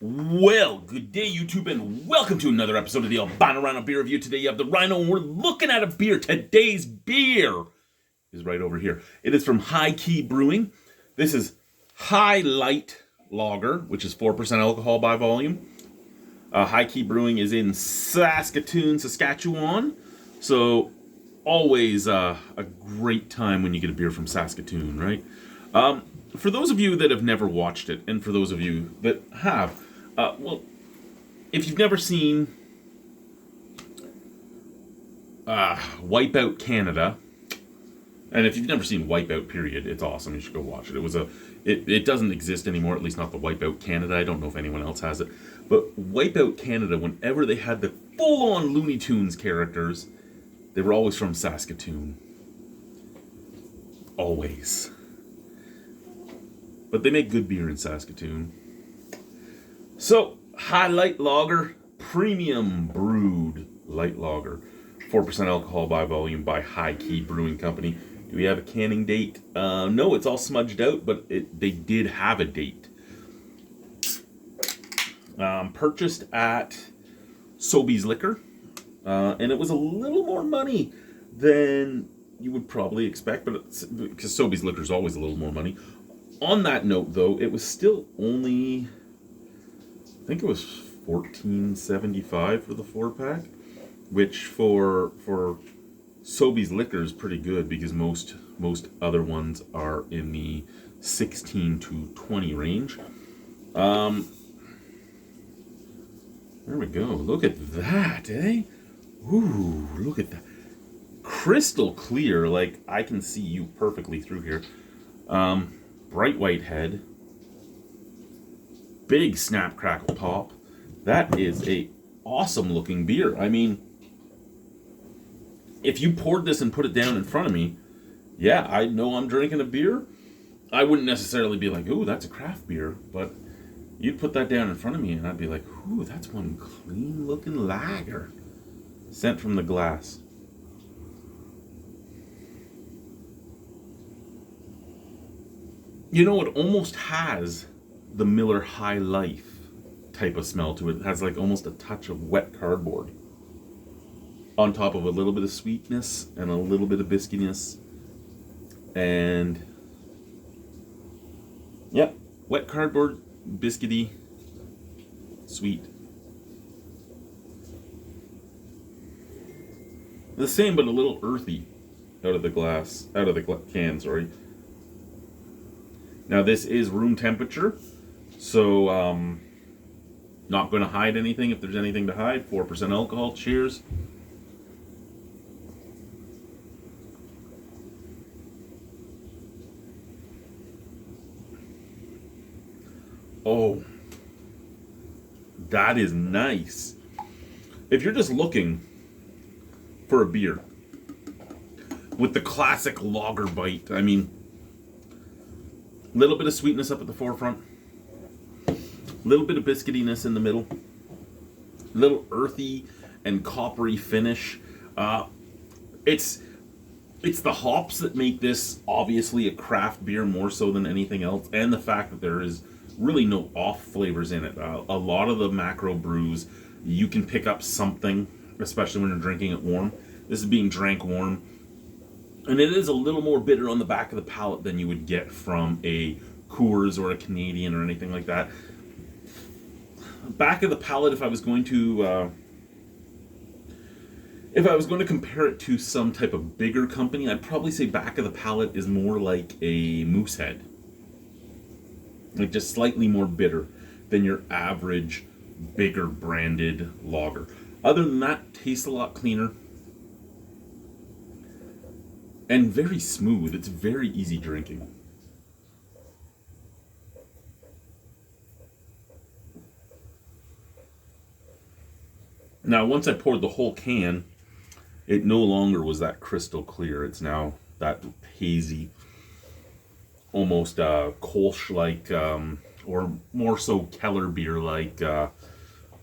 Well, good day, YouTube, and welcome to another episode of the Albino Rhino Beer Review. Today you have the Rhino, and we're looking at a beer. Today's beer is right over here. It is from High Key Brewing. This is High Light Lager, which is 4% alcohol by volume. High Key Brewing is in Saskatoon, Saskatchewan. So, always a great time when you get a beer from Saskatoon, right? For those of you that have never watched it, and for those of you that have, well, if you've never seen Wipeout Canada, and if you've never seen Wipeout, period, it's awesome. You should go watch it. It doesn't exist anymore, at least not the Wipeout Canada. I don't know if anyone else has it. But Wipeout Canada, whenever they had the full-on Looney Tunes characters, they were always from Saskatoon. Always. But they make good beer in Saskatoon. So, High Light Lager, premium brewed light lager. 4% alcohol by volume by High Key Brewing Company. Do we have a canning date? No, it's all smudged out, but they did have a date. Purchased at Sobeys Liquor. And it was a little more money than you would probably expect, but because Sobeys Liquor is always a little more money. On that note, though, it was still only, I think it was $14.75 for the 4-pack, which for Sobeys Liquor is pretty good because most other ones are in the 16 to 20 range. There we go. Look at that, eh? Ooh, look at that. Crystal clear, like I can see you perfectly through here. Bright white head. Big snap crackle top. That is a awesome looking beer. I mean, if you poured this and put it down in front of me, yeah, I know I'm drinking a beer. I wouldn't necessarily be like, ooh, that's a craft beer, but you'd put that down in front of me and I'd be like, ooh, that's one clean looking lager. Sent from the glass. You know, it almost has the Miller High Life type of smell to it. It has like almost a touch of wet cardboard. On top of a little bit of sweetness and a little bit of biscuitiness. And, yep, wet cardboard, biscuity, sweet. The same, but a little earthy out of the can, sorry. Now this is room temperature, so not going to hide anything if there's anything to hide. 4% alcohol, cheers. Oh, that is nice. If you're just looking for a beer with the classic lager bite, I mean, a little bit of sweetness up at the forefront, a little bit of biscuitiness in the middle, a little earthy and coppery finish. It's the hops that make this obviously a craft beer more so than anything else, and the fact that there is really no off flavors in it. A lot of the macro brews, you can pick up something, especially when you're drinking it warm. This is being drank warm. And it is a little more bitter on the back of the palate than you would get from a Coors or a Canadian or anything like that. Back of the palate, if I was going to compare it to some type of bigger company, I'd probably say back of the palate is more like a Moosehead. Like just slightly more bitter than your average bigger branded lager. Other than that, tastes a lot cleaner. And very smooth. It's very easy drinking. Now, once I poured the whole can, it no longer was that crystal clear. It's now that hazy, almost Kolsch-like, or more so Keller beer-like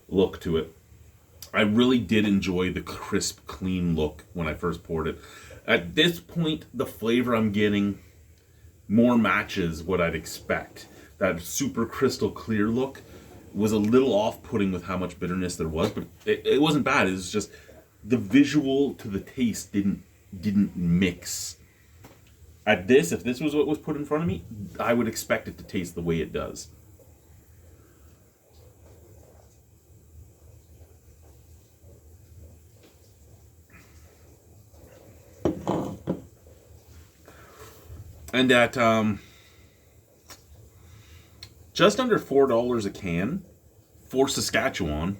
look to it. I really did enjoy the crisp, clean look when I first poured it. At this point, the flavor I'm getting more matches what I'd expect. That super crystal clear look was a little off-putting with how much bitterness there was, but it wasn't bad. It was just the visual to the taste didn't mix. At this, if this was what was put in front of me, I would expect it to taste the way it does. And at just under $4 a can for Saskatchewan,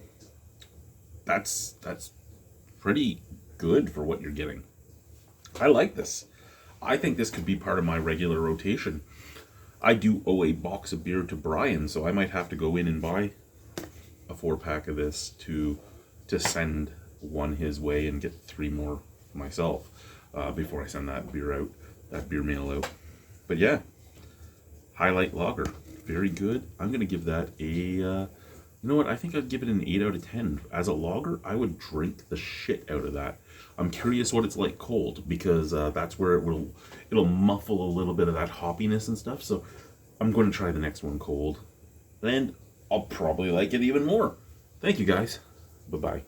that's pretty good for what you're getting. I like this. I think this could be part of my regular rotation. I do owe a box of beer to Brian, so I might have to go in and buy a 4-pack of this to send one his way and get 3 more myself before I send that beer mail out. But yeah, Highlight Lager, very good. I'm gonna give that a, you know what? I think I'd give it an 8 out of 10. As a lager, I would drink the shit out of that. I'm curious what it's like cold, because that's where it'll muffle a little bit of that hoppiness and stuff. So I'm going to try the next one cold, and I'll probably like it even more. Thank you guys. Bye bye.